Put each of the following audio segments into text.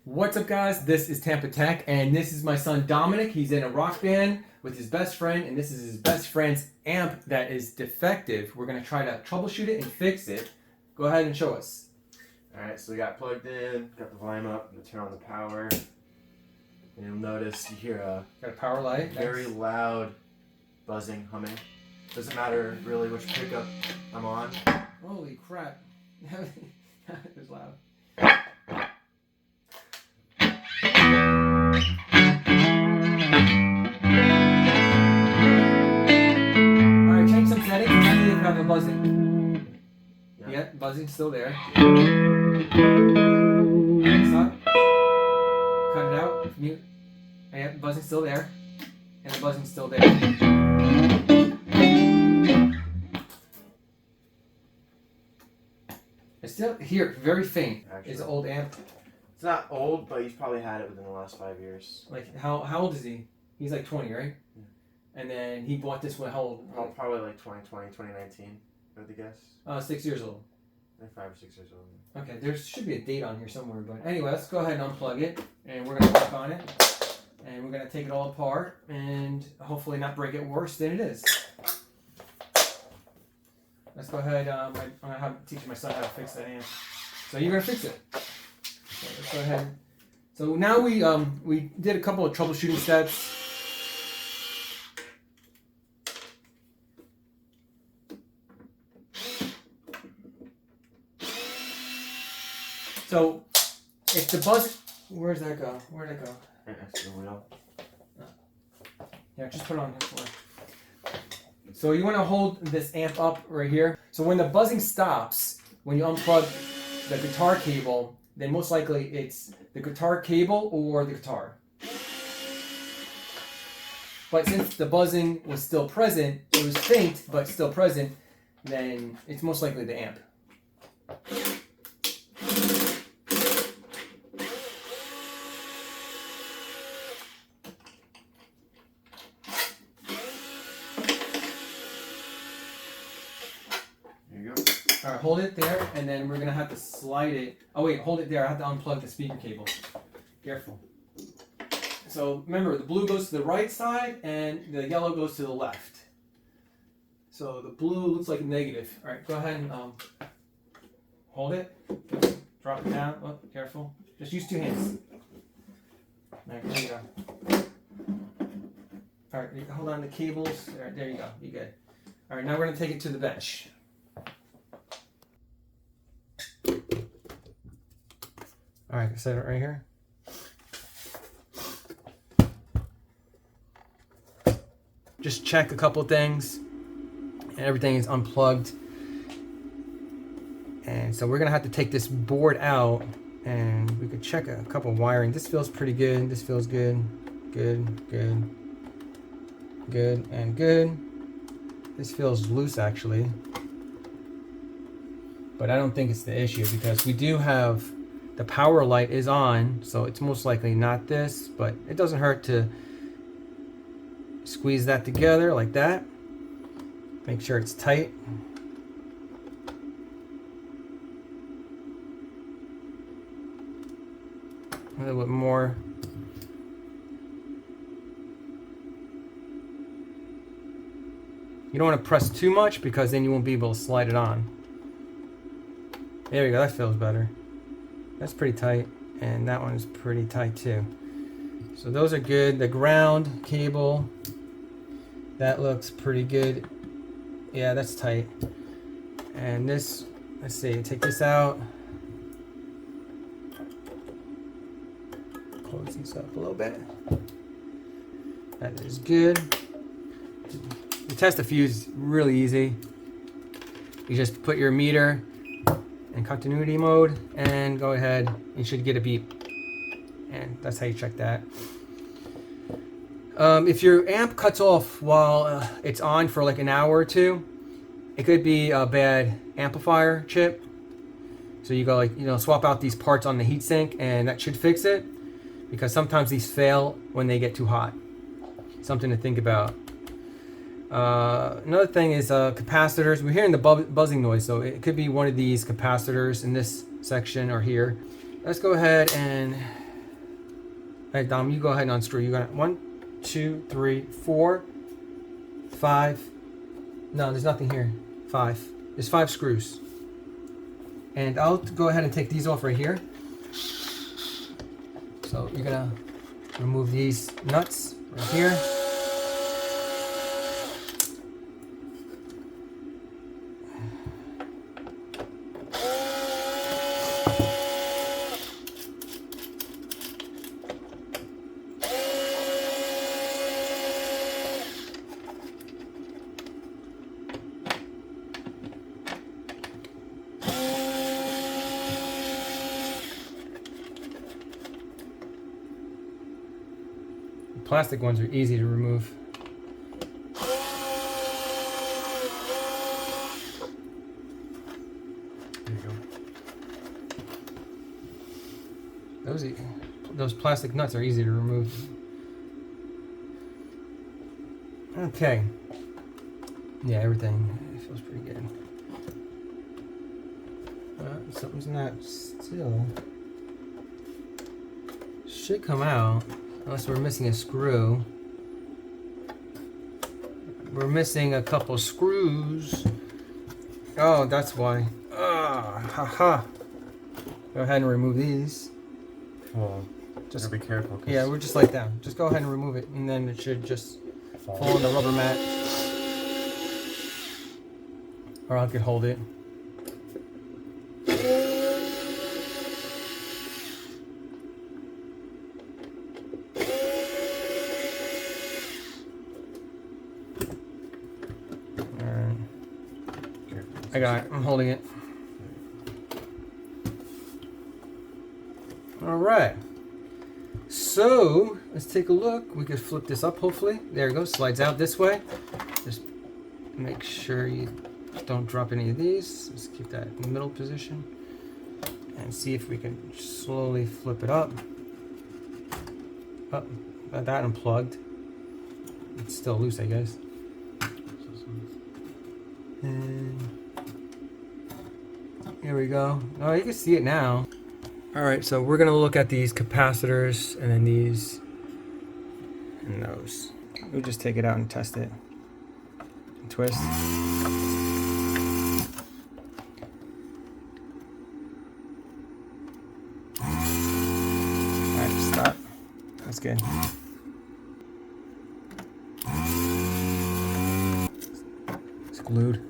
What's up, guys? This is TampaTec, and this is my son Dominic. He's in a rock band with his best friend, and this is his best friend's amp that is defective. We're going to try to troubleshoot it and fix it. Go ahead and show us. Alright, so we got plugged in, got the volume up, I'm going to turn on the power. And you'll notice you hear a Got a power light. very loud buzzing, humming. Doesn't matter really which pickup I'm on. Holy crap. It was loud. Alright, change some settings and see if you have a buzzing. Yeah, buzzing's still there. Alright, stop. Cut it out. Mute. Yeah, buzzing's still there. And the buzzing's still there. It's still here, very faint. Actually. It's an old amp. It's not old, but he's probably had it within the last 5 years. Like, how old is he? He's like 20, right? Yeah. And then he bought this one, how old? Well, probably like 2020, 2019, I would guess. 6 years old. Like 5 or 6 years old. Okay, there should be a date on here somewhere, but anyway, let's go ahead and unplug it, and we're going to work on it, and we're going to take it all apart, and hopefully not break it worse than it is. Let's go ahead, I'm going to teach my son how to fix that amp. So you're going to fix it. So let's go ahead. So now we did a couple of troubleshooting steps. So, if the buzz, where'd that go? Where'd it go? Right next to the wheel. Yeah, just put it on here for me. So you want to hold this amp up right here. So when the buzzing stops, when you unplug the guitar cable, then most likely it's the guitar cable or the guitar. But since the buzzing was still present, it was faint but still present, then it's most likely the amp. Alright, hold it there, and then we're going to have to slide it. Oh wait, hold it there. I have to unplug the speaker cable. Careful. So remember, the blue goes to the right side, and the yellow goes to the left. So the blue looks like a negative. Alright, go ahead and hold it. Drop it down. Oh, careful. Just use 2 hands. Alright, there you go. Alright, hold on the cables. Alright, there you go. You good. Alright, now we're going to take it to the bench. Alright, set it right here. Just check a couple things, and everything is unplugged. And so we're gonna have to take this board out, and we could check a couple wiring. This feels pretty good. This feels good. Good, good, good, and good. This feels loose actually, but I don't think it's the issue because we do have the power light is on, so it's most likely not this, but it doesn't hurt to squeeze that together like that. Make sure it's tight. A little bit more. You don't want to press too much because then you won't be able to slide it on. There we go, that feels better. That's pretty tight, and that one is pretty tight too. So those are good. The ground cable, that looks pretty good. Yeah, that's tight. And this, let's see, take this out. Close these up a little bit. That is good. To test the fuse is really easy. You just put your meter in continuity mode and go ahead. You should get a beep, and that's how you check that. If your amp cuts off while it's on for like an hour or two, it could be a bad amplifier chip. So you go like, swap out these parts on the heatsink, and that should fix it, because sometimes these fail when they get too hot. Something to think about. Another thing is capacitors. We're hearing the buzzing noise, so it could be one of these capacitors in this section or here. Let's go ahead and Hey, Dom, you go ahead and unscrew. You got 1, 2, 3, 4, 5. No, there's nothing here. 5. There's 5 screws. And I'll go ahead and take these off right here. So you're gonna remove these nuts right here. Plastic ones are easy to remove. There you go. Those plastic nuts are easy to remove. Okay. Yeah, everything feels pretty good. Something's not still. Should come out. Unless we're missing a screw. We're missing a couple screws. Oh, that's why. Haha. Go ahead and remove these. Well, just be careful. Yeah, we're just like that. Just go ahead and remove it, and then it should just fall on the rubber mat. Or I could hold it. I got it. I'm holding it. All right. So let's take a look. We could flip this up, hopefully. There it goes. Slides out this way. Just make sure you don't drop any of these. Just keep that in the middle position. And see if we can slowly flip it up. Oh, got that unplugged. It's still loose, I guess. And here we go. Oh, you can see it now. All right, so we're gonna look at these capacitors and then these and those. We'll just take it out and test it. And twist. All right, stop. That's good. It's glued.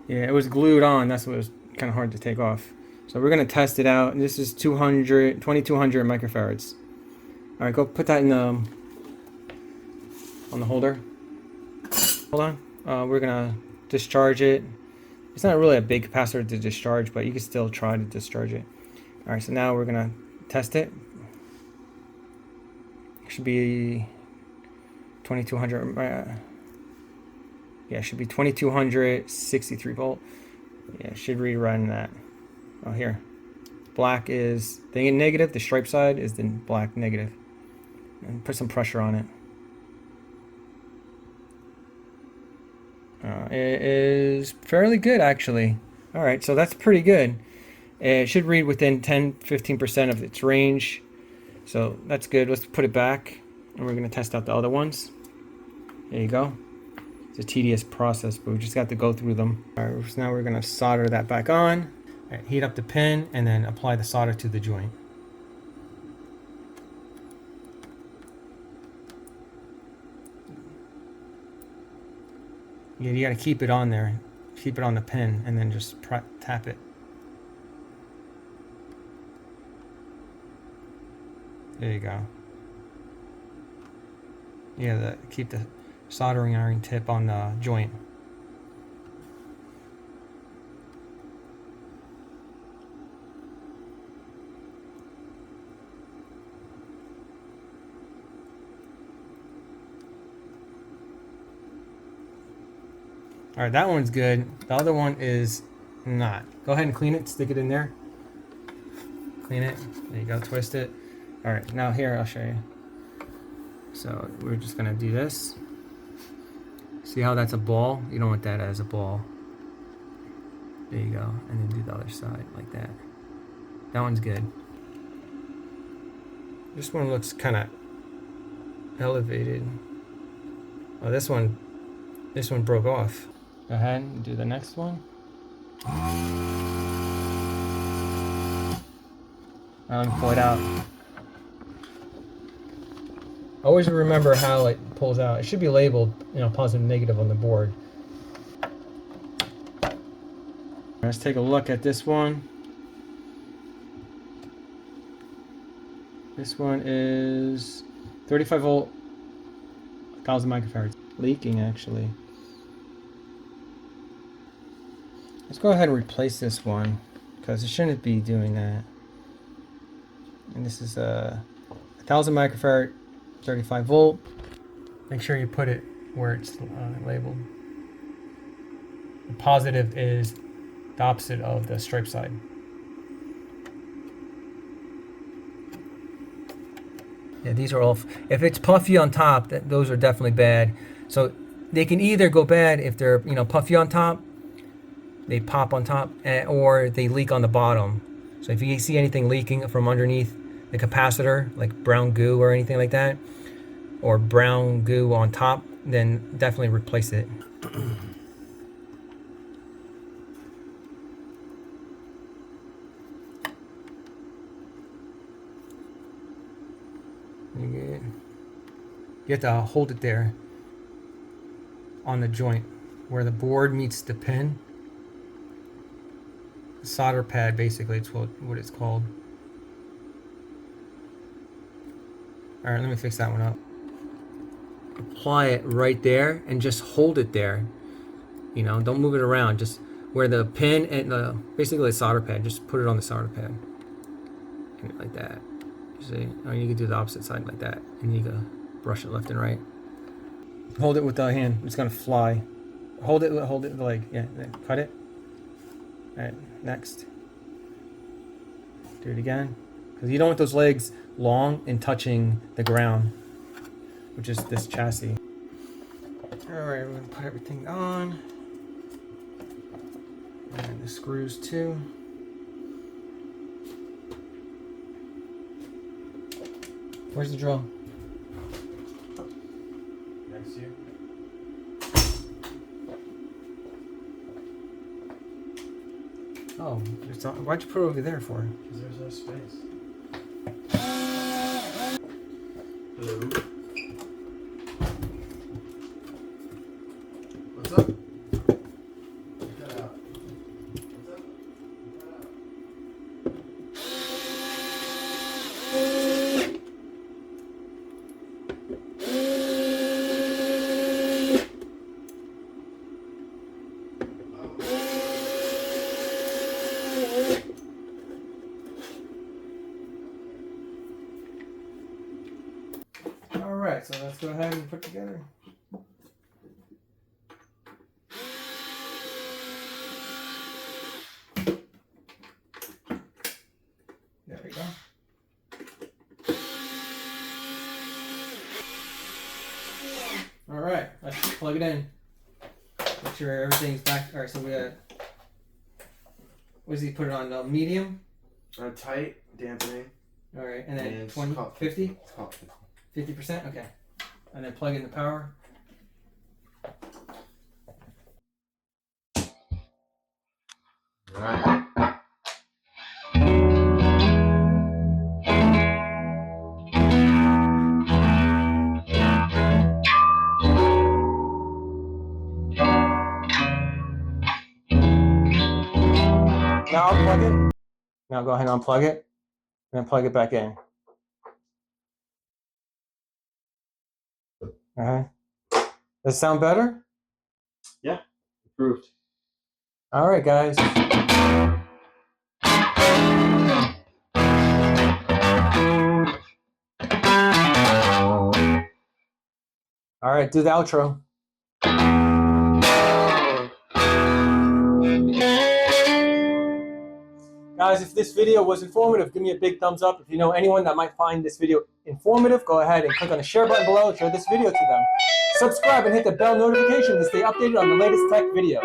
Yeah, it was glued on. That's what was kind of hard to take off. So we're going to test it out. This is 2200 microfarads. All right, go put that in the, on the holder. Hold on. We're going to discharge it. It's not really a big capacitor to discharge, but you can still try to discharge it. All right, so now we're going to test it. It should be 2200. Yeah, it should be 2263 volt. Yeah, it should read around that. Oh, here. Black is the negative, the stripe side is the black negative. And put some pressure on it. It is fairly good, actually. All right, so that's pretty good. It should read within 10-15% of its range. So that's good. Let's put it back, and we're going to test out the other ones. There you go. It's a tedious process, but we just got to go through them. All right, so now we're going to solder that back on. All right, heat up the pin and then apply the solder to the joint. Yeah, you got to keep it on there. Keep it on the pin and then just tap it. There you go. Yeah, keep the soldering iron tip on the joint. All right, that one's good. The other one is not. Go ahead and clean it, stick it in there. Clean it, there you go, twist it. All right, now here, I'll show you. So we're just gonna do this. See how that's a ball? You don't want that as a ball. There you go, and then do the other side like that. That one's good. This one looks kind of elevated. Oh, this one broke off. Go ahead and do the next one. Let me pull it out. Always remember how it pulls out. It should be labeled, positive and negative on the board. Let's take a look at this one. This one is 35 volt, 1000 microfarads. Leaking, actually. Let's go ahead and replace this one because it shouldn't be doing that. And this is a 1000 microfarad, 35 volt. Make sure you put it where it's labeled. The positive is the opposite of the stripe side. Yeah, these are all. If it's puffy on top, those are definitely bad. So they can either go bad if they're puffy on top, they pop on top, or they leak on the bottom. So if you see anything leaking from underneath the capacitor, like brown goo or anything like that, or brown goo on top, then definitely replace it. You have to hold it there on the joint where the board meets the pin. Solder pad, basically, it's what it's called. All right, let me fix that one up. Apply it right there and just hold it there. Don't move it around. Just where the pin and basically the solder pad, just put it on the solder pad. And like that. You see? Or you can do the opposite side like that. And you can brush it left and right. Hold it with the hand. It's gonna fly. Hold it the leg. Yeah, cut it. All right, next. Do it again. Because you don't want those legs long and touching the ground, which is this chassis. All right, we're gonna put everything on. And the screws too. Where's the drill? Next to you. Oh, why'd you put it over there for? Because there's no space. Hello. What's up? Cut out. What's up? Alright, so let's go ahead and put together. There we go. Alright, let's plug it in. Make sure everything's back. Alright, so we got. What does he put it on? Medium? Tight, dampening. Alright, and then And 20, 50? It's called 50. 50%? Okay. And then plug in the power. Right. Now unplug it. Now go ahead and unplug it. And then plug it back in. Does it sound better? Yeah, approved. All right, guys. All right, do the outro. Guys, if this video was informative, give me a big thumbs up. If you know anyone that might find this video informative, go ahead and click on the share button below and share this video to them. Subscribe and hit the bell notification to stay updated on the latest tech videos.